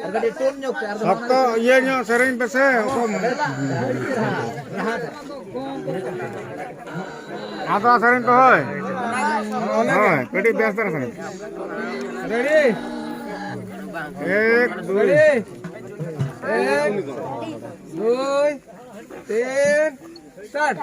Harga ditunjuk ke harga Waktu iya nyo sering pese hukum. Atau sering tuh hoy. Hoy, pedi biasa sering. Ready? Ek, dua. Ek, dua, tiga, start.